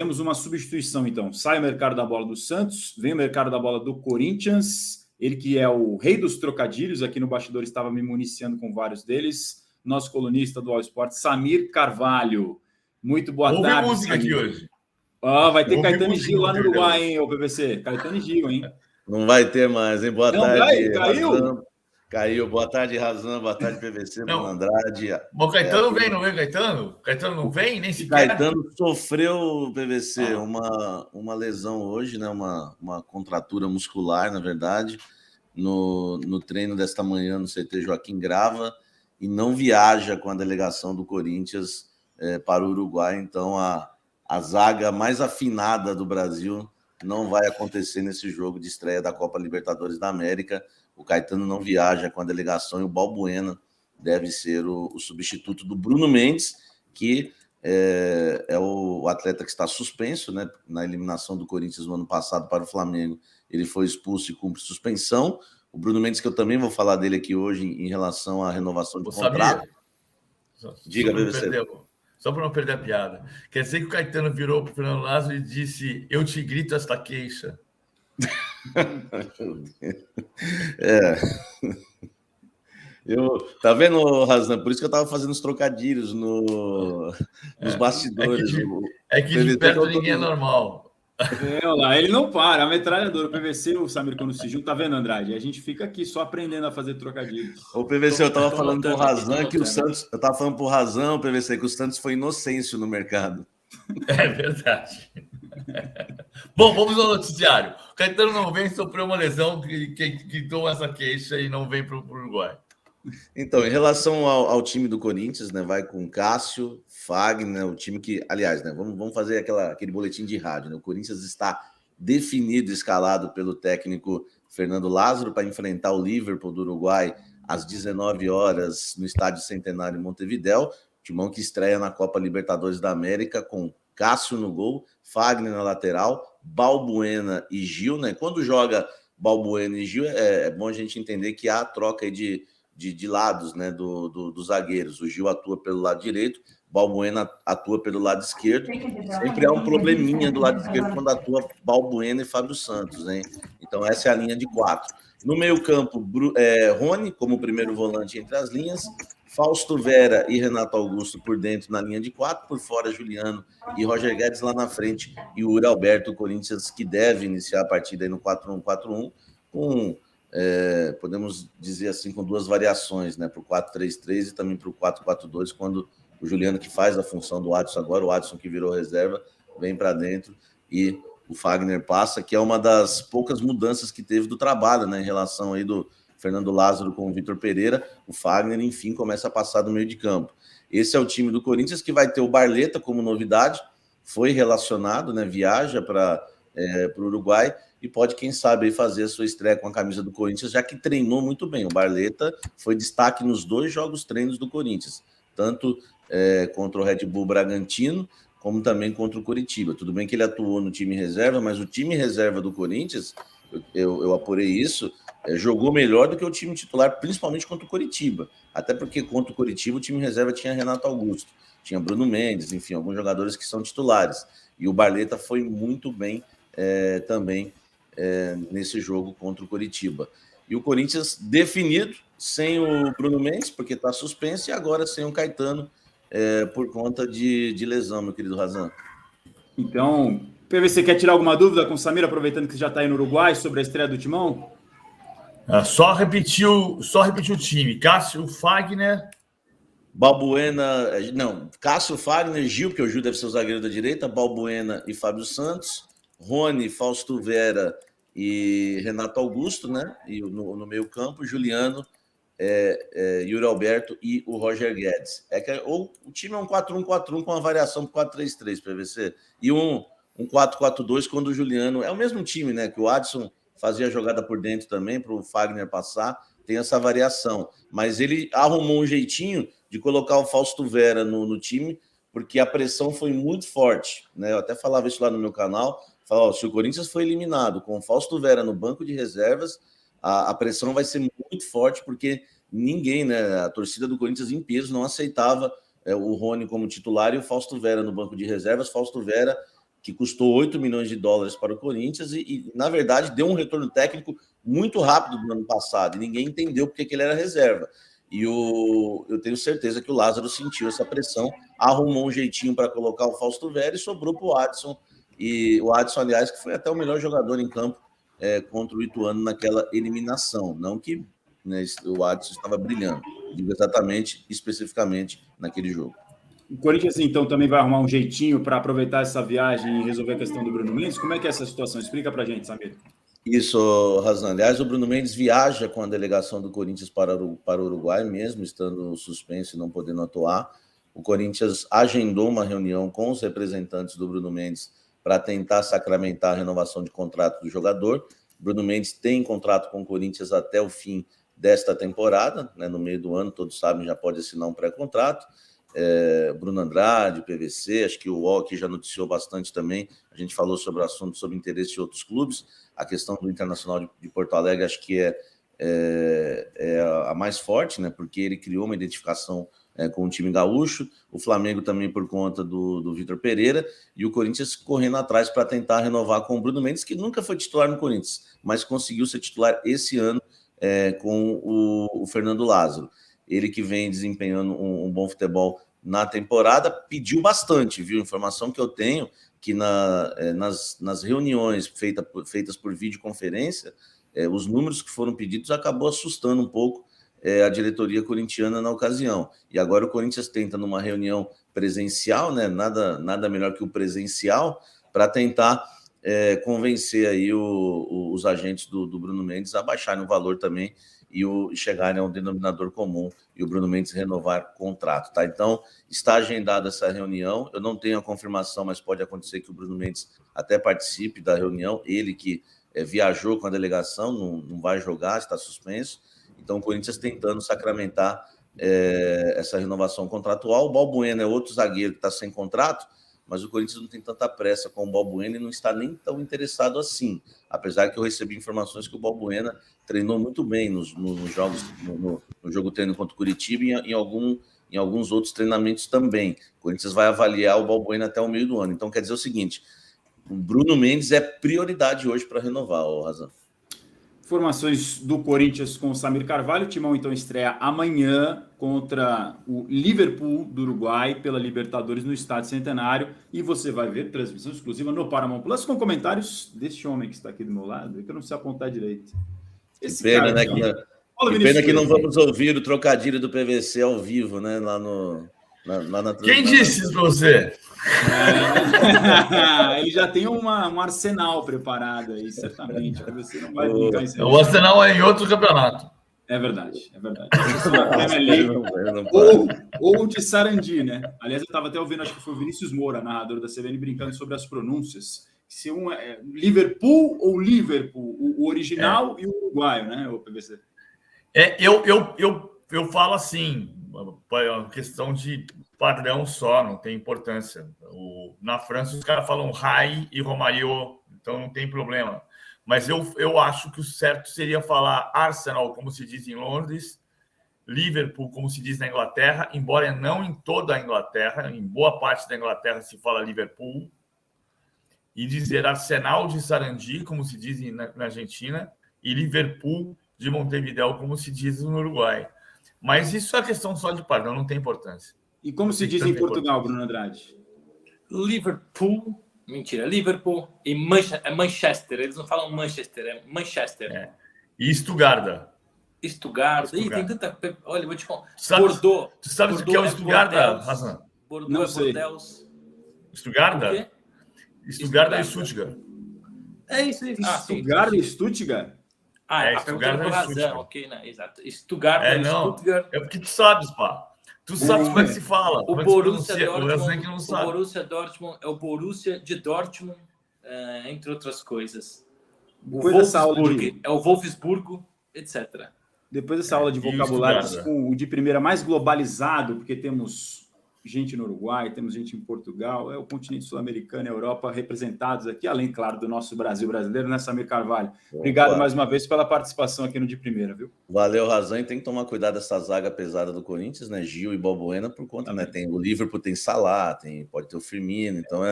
temos uma substituição, então. Sai o mercado da bola do Santos, vem o mercado da bola do Corinthians, ele que é o rei dos trocadilhos, aqui no bastidor estava me municiando com vários deles, nosso colunista do All Sport, Samir Carvalho. Muito boa tarde, música Samir. Aqui hoje. Vai ter Caetano e Gil lá no Uruguai, hein, ô PVC? Caetano e Gil, hein? Não vai ter mais, hein? Boa tarde, caiu? Razan. Caiu. Boa tarde, Razan. Boa tarde, PVC, Bruno Andrade. O Caetano não vem, não vem, Caetano? Caetano não vem, nem sequer? Caetano sofreu, PVC, uma lesão hoje, né? Uma contratura muscular, na verdade, no treino desta manhã no CT Joaquim Grava, e não viaja com a delegação do Corinthians para o Uruguai. Então, a zaga mais afinada do Brasil não vai acontecer nesse jogo de estreia da Copa Libertadores da América. O Caetano não viaja com a delegação e o Balbuena deve ser o substituto do Bruno Mendes, que é o atleta que está suspenso, né? Na eliminação do Corinthians no ano passado para o Flamengo. Ele foi expulso e cumpre suspensão. O Bruno Mendes, que eu também vou falar dele aqui hoje em relação à renovação de contrato. Diga, PVC. Só para não perder a piada. Quer dizer que o Caetano virou para o Fernando Lázaro e disse: eu te grito esta queixa. Tá vendo, Razan? Por isso que eu estava fazendo os trocadilhos nos bastidores. Que de perto ninguém é normal. Ele não para, a metralhadora. O PVC, o Samir, quando se junta, tá vendo, Andrade? A gente fica aqui só aprendendo a fazer trocadilhos. O PVC, eu estava falando pro Razan que o Santos. Eu estava falando pro Razan, o PVC, que o Santos foi inocêncio no mercado. É verdade. Bom, vamos ao noticiário. O Caetano não vem, sofreu uma lesão que toma essa queixa e não vem para o Uruguai. Então, em relação ao time do Corinthians, né, vai com Cássio, Fagner, o time que, aliás, né, vamos fazer aquele boletim de rádio, né? O Corinthians está definido, escalado pelo técnico Fernando Lázaro para enfrentar o Liverpool do Uruguai às 19 horas no Estádio Centenário em Montevidéu, timão que estreia na Copa Libertadores da América com Cássio no gol, Fagner na lateral, Balbuena e Gil, né? Quando joga Balbuena e Gil, é bom a gente entender que há troca aí de lados, né, dos zagueiros. O Gil atua pelo lado direito, Balbuena atua pelo lado esquerdo. Sempre há um probleminha do lado esquerdo quando atua Balbuena e Fábio Santos, hein? Então essa é a linha de 4. No meio-campo, Rony como primeiro volante entre as linhas, Fausto Vera e Renato Augusto por dentro na linha de 4, por fora Juliano e Roger Guedes lá na frente, e o Yuri Alberto, o Corinthians, que deve iniciar a partida aí no 4-1-4-1, com podemos dizer assim, com duas variações, né, para o 4-3-3 e também para o 4-4-2, quando o Juliano, que faz a função do Adson agora, o Adson que virou reserva, vem para dentro e o Fagner passa, que é uma das poucas mudanças que teve do trabalho, né, em relação aí do Fernando Lázaro com o Vitor Pereira. O Fagner, enfim, começa a passar do meio de campo. Esse é o time do Corinthians, que vai ter o Barleta como novidade, foi relacionado, né, viaja para o Uruguai, e pode, quem sabe, aí fazer a sua estreia com a camisa do Corinthians, já que treinou muito bem. O Barleta foi destaque nos 2 jogos treinos do Corinthians, tanto contra o Red Bull Bragantino, como também contra o Coritiba. Tudo bem que ele atuou no time reserva, mas o time reserva do Corinthians, eu apurei isso, jogou melhor do que o time titular, principalmente contra o Coritiba. Até porque contra o Coritiba o time reserva tinha Renato Augusto, tinha Bruno Mendes, enfim, alguns jogadores que são titulares. E o Barleta foi muito bem também nesse jogo contra o Coritiba. E o Corinthians definido, sem o Bruno Mendes, porque está suspenso, e agora sem o Caetano, por conta de lesão, meu querido Razan. Então, PVC, quer tirar alguma dúvida com o Samir, aproveitando que já está aí no Uruguai, sobre a estreia do Timão? Só repetiu o time. Cássio, Fagner... Balbuena... Não, Cássio, Fagner, Gil, porque o Gil deve ser o zagueiro da direita, Balbuena e Fábio Santos, Rony, Fausto Vera e Renato Augusto, né? E no meio campo, Juliano, Yuri Alberto e o Roger Guedes. O time é um 4-1-4-1 com uma variação para 4-3-3, PVC. E um 4-4-2 quando o Juliano... É o mesmo time, né? Que o Adson fazia a jogada por dentro também, para o Fagner passar. Tem essa variação. Mas ele arrumou um jeitinho de colocar o Fausto Vera no time, porque a pressão foi muito forte, né? Eu até falava isso lá no meu canal. Falava, se o Corinthians foi eliminado com o Fausto Vera no banco de reservas, a pressão vai ser muito forte, porque ninguém, né? A torcida do Corinthians em peso não aceitava o Rony como titular e o Fausto Vera no banco de reservas. Fausto Vera que custou 8 milhões de dólares para o Corinthians e, na verdade, deu um retorno técnico muito rápido no ano passado, e ninguém entendeu porque que ele era reserva. E eu tenho certeza que o Lázaro sentiu essa pressão, arrumou um jeitinho para colocar o Fausto Vera e sobrou para o Adson. E o Adson, aliás, que foi até o melhor jogador em campo contra o Ituano naquela eliminação. Não que, né, o Adson estava brilhando, digo exatamente, especificamente naquele jogo. O Corinthians, então, também vai arrumar um jeitinho para aproveitar essa viagem e resolver a questão do Bruno Mendes? Como é que é essa situação? Explica para a gente, Samir. Isso, Razan. Aliás, o Bruno Mendes viaja com a delegação do Corinthians para o Uruguai, mesmo estando suspenso e não podendo atuar. O Corinthians agendou uma reunião com os representantes do Bruno Mendes para tentar sacramentar a renovação de contrato do jogador. Bruno Mendes tem contrato com o Corinthians até o fim desta temporada, né? No meio do ano, todos sabem, já pode assinar um pré-contrato. Bruno Andrade, PVC, acho que o Walker já noticiou bastante também. A gente falou sobre o assunto, sobre interesse de outros clubes. A questão do Internacional de Porto Alegre acho que é a mais forte, né? Porque ele criou uma identificação com o time gaúcho, o Flamengo também por conta do Vitor Pereira, e o Corinthians correndo atrás para tentar renovar com o Bruno Mendes, que nunca foi titular no Corinthians, mas conseguiu ser titular esse ano com o Fernando Lázaro. Ele que vem desempenhando um bom futebol na temporada, pediu bastante, viu? Informação que eu tenho, que nas reuniões feitas por videoconferência, os números que foram pedidos acabou assustando um pouco a diretoria corintiana na ocasião. E agora o Corinthians tenta, numa reunião presencial, né? Nada melhor que o presencial, para tentar convencer aí os agentes do Bruno Mendes a baixarem o valor também e chegarem a um denominador comum e o Bruno Mendes renovar o contrato, tá? Então, está agendada essa reunião. Eu não tenho a confirmação, mas pode acontecer que o Bruno Mendes até participe da reunião. Ele que viajou com a delegação, não vai jogar, está suspenso. Então, o Corinthians tentando sacramentar essa renovação contratual. O Balbuena é outro zagueiro que está sem contrato, mas o Corinthians não tem tanta pressa com o Balbuena e não está nem tão interessado assim. Apesar que eu recebi informações que o Balbuena treinou muito bem nos jogos, no jogo treino contra o Curitiba e em alguns outros treinamentos também. O Corinthians vai avaliar o Balbuena até o meio do ano. Então, quer dizer o seguinte, o Bruno Mendes é prioridade hoje para renovar, Razan. Informações do Corinthians com o Samir Carvalho. O Timão, então, estreia amanhã contra o Liverpool do Uruguai pela Libertadores no Estádio Centenário. E você vai ver transmissão exclusiva no Paramount Plus com comentários desse homem que está aqui do meu lado, que eu não sei apontar direito. Esse pena, né? Que pena que não vamos ouvir o trocadilho do PVC ao vivo, né? Lá na Quem disse isso para você? Ele já tem um arsenal preparado aí, certamente. Você não vai brincar em o arsenal é em outro campeonato. É verdade. Ou de Sarandi, né? Aliás, eu estava até ouvindo, acho que foi o Vinícius Moura, narrador da CBN, brincando sobre as pronúncias. Se um é Liverpool ou Liverpool, o original e o uruguaio, né? O PVC. Eu falo assim, é uma questão de padrão só, não tem importância. Na França, os caras falam Rai e Romario, então não tem problema. Mas eu acho que o certo seria falar Arsenal, como se diz em Londres, Liverpool, como se diz na Inglaterra, embora não em toda a Inglaterra, em boa parte da Inglaterra se fala Liverpool, e dizer Arsenal de Sarandi, como se diz na Argentina, e Liverpool de Montevideo, como se diz no Uruguai. Mas isso é questão só de padrão, não tem importância. E como se diz em Portugal, Bruno Andrade? Liverpool e Manchester. Eles não falam Manchester, é Manchester. E Stuttgart. Ih, tem tanta... Olha, vou te contar. Bordeaux. Tu sabe o que é o Stuttgart, Razan? Bordeaux não é sei. Bordeaux. Stuttgart? Stuttgart é Stuttgart. É isso. Stuttgart e Stuttgart? Stuttgart é Razan, ok, né? Exato. Stuttgart é Stuttgart. É porque tu sabes, pá. Tu sabes como é que se fala. O Borussia Dortmund é o Borussia de Dortmund, entre outras coisas. O Wolfsburg é o Wolfsburgo, etc. Depois dessa aula de vocabulários com o de primeira mais globalizado, porque temos gente no Uruguai, temos gente em Portugal, é o continente sul-americano e a Europa representados aqui, além, claro, do nosso Brasil brasileiro, né, Samir Carvalho? Obrigado mais uma vez pela participação aqui no De Primeira, viu? Valeu, Razan, e tem que tomar cuidado dessa zaga pesada do Corinthians, né, Gil e Balbuena, por conta, né, tem o Liverpool, tem Salah, pode ter o Firmino, então